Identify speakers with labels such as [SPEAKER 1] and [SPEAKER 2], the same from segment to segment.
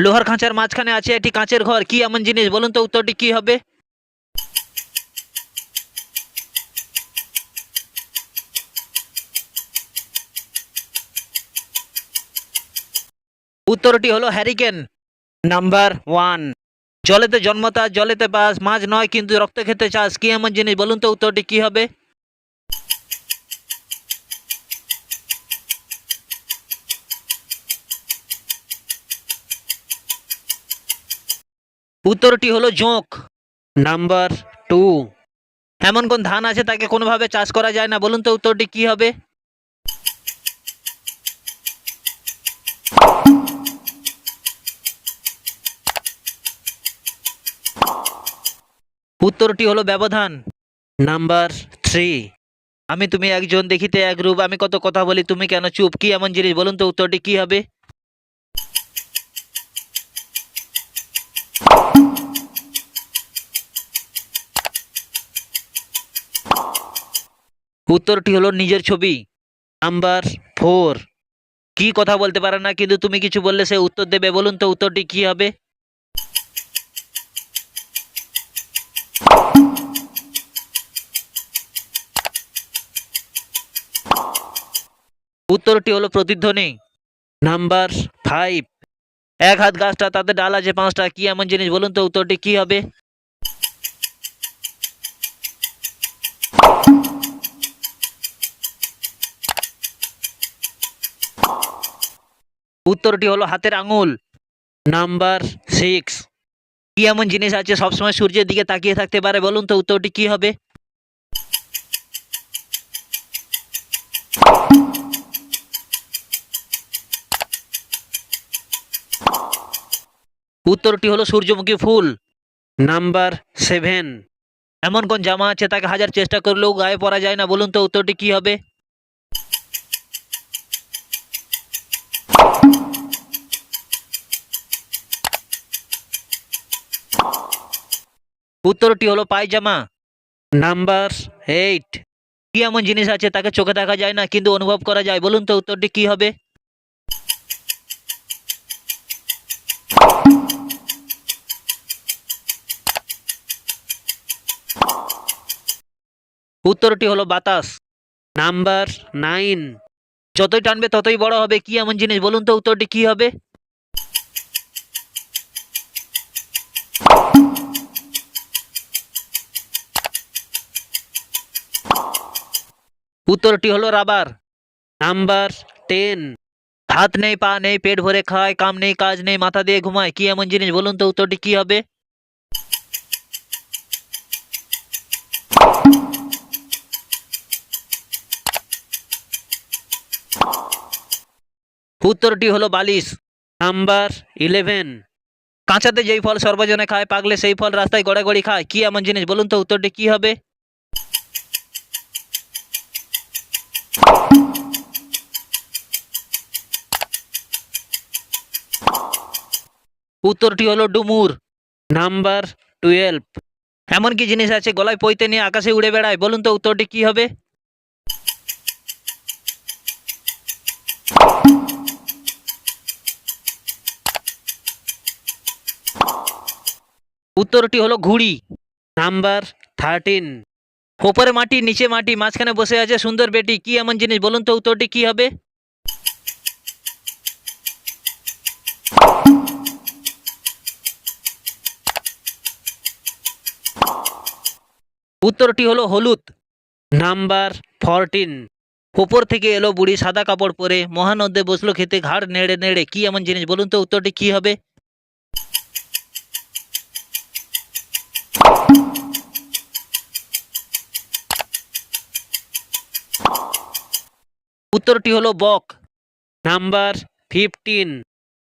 [SPEAKER 1] লোহার খাঁচার মাঝখানে আছে একটি কাঁচের ঘর, কি এমন জিনিস? বলুন তো উত্তরটি কি হবে? উত্তরটি হলো হ্যারিকেন। Number one. জলেতে জন্মতা জলেতে বাস, মাছ নয় কিন্তু রক্ত খেতে চাস, কি এমন জিনিস? বলুন তো উত্তরটি কি হবে? উত্তরটি হলো জোঁক। Number two. এমন কোন ধান আছে তাকে কোনোভাবে চাষ করা যায় না? বলুন তো উত্তরটি কি হবে? উত্তরটি হলো ব্যবধান। Number three. আমি তুমি একজন দেখিতে এক রূপ, আমি কত কথা বলি তুমি কেন চুপ, কি এমন জিনিস? বলুন তো উত্তরটি কি হবে? উত্তরটি হলো নিজের ছবি। Number four. কি কথা বলতে পারে না কিন্তু তুমি কিছু বললে সে উত্তর দেবে, বলুন তো উত্তরটি কি হবে? উত্তরটি হলো প্রতিধ্বনি। Number five. এক হাত গাছটা তাতে ডাল আছে পাঁচটা, কি এমন জিনিস? বলুন তো উত্তরটি কি হবে? উত্তরটি হলো হাতের আঙুল। Number six. কি এমন জিনিস আছে সবসময় সূর্যের দিকে তাকিয়ে থাকতে পারে? বলুন তো উত্তরটি কি হবে? উত্তরটি হলো সূর্যমুখী ফুল। Number seven. এমন কোন জামা আছে তাকে হাজার চেষ্টা করলেও গায়ে পরা যায় না? বলুন তো উত্তরটি কি হবে? উত্তরটি হলো পায়জামা। Number eight. কি এমন জিনিস আছে তাকে চোখে দেখা যায় না কিন্তু অনুভব করা যায়? বলুন তো উত্তরটি কি হবে? উত্তরটি হলো বাতাস। Number nine. যতই টানবে ততই বড় হবে, কি এমন জিনিস? বলুন তো উত্তরটি কি হবে? উত্তরটি হলো রাবার। Number ten. হাত নেই পা নেই পেট ভরে খায়, কাম নেই কাজ নেই মাথা দিয়ে ঘুমায়, কি এমন জিনিস? বলুন তো উত্তরটি কি হবে? উত্তরটি হলো বালিশ। Number eleven. কাঁচাতে যেই ফল সর্বজনে খায়, পাকলে সেই ফল রাস্তায় গড়াগড়ি খায়, কি এমন জিনিস? বলুন তো উত্তরটি কি হবে? উত্তরটি হলো ডুমুর। Number twelve. এমন কি জিনিস আছে গলায় পইতে নিয়ে আকাশে উড়ে বেড়ায়? বলুন তো উত্তরটি কি হবে? উত্তরটি হলো ঘুড়ি। Number thirteen. ওপরে মাটি নিচে মাটি মাঝখানে বসে আছে সুন্দর বেটি, কি এমন জিনিস? বলুন তো উত্তরটি কি হবে? উত্তরটি হলো হলুদ। Number fourteen. ওপর থেকে এলো বুড়ি সাদা কাপড় পরে, মহানন্দে বসলো খেতে ঘাড় নেড়ে নেড়ে, কি এমন জিনিস? বলুন তো উত্তরটি কি হবে? উত্তরটি হলো বক। Number fifteen.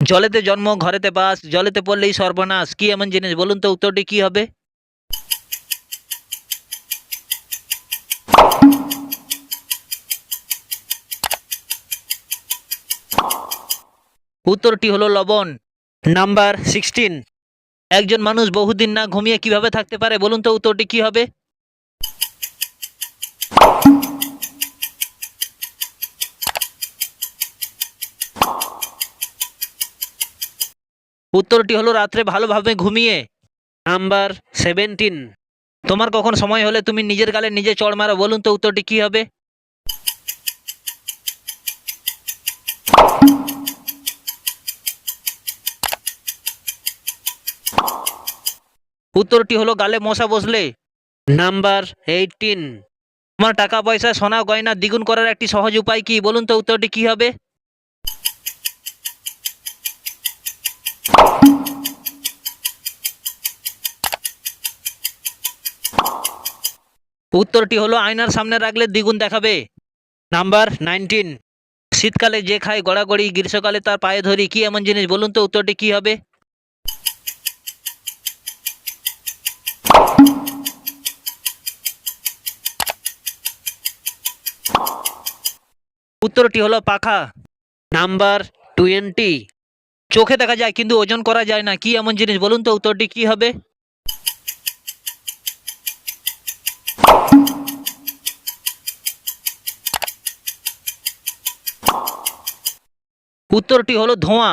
[SPEAKER 1] জলেতে জন্ম ঘরেতে বাস, জলেতে পড়লেই সর্বনাশ, কি এমন জিনিস? বলুন তো উত্তরটি কি হবে? উত্তরটি হলো লবণ। Number sixteen. একজন মানুষ বহুদিন না ঘুমিয়ে কিভাবে থাকতে পারে? বলুন তো উত্তরটি কি হবে? উত্তরটি হলো রাত্রে ভালোভাবে ঘুমিয়ে। নাম্বার 17, তোমার কখন সময় হলে তুমি নিজের গালে নিজে চড় মারো, বলুন তো উত্তরটি কি হবে? উত্তরটি হলো গালে মশা বসলে। নাম্বার 18, তোমার টাকা পয়সা সোনা গয়না দ্বিগুণ করার একটি সহজ উপায় কি, বলুন তো উত্তরটি কি হবে? উত্তরটি হলো আয়নার সামনে রাখলে দ্বিগুণ দেখাবে। নাম্বার 19, শীতকালে যে খায় গড়াগড়ি, গ্রীষ্মকালে তার পায়ে ধরি, কি এমন জিনিস, বলুন তো উত্তরটি কি হবে? উত্তরটি হলো পাখা। নাম্বার 20, চোখে দেখা যায় কিন্তু ওজন করা যায় না, কি এমন জিনিস, বলুন তো উত্তরটি কি হবে? উত্তরটি হলো ধোঁয়া।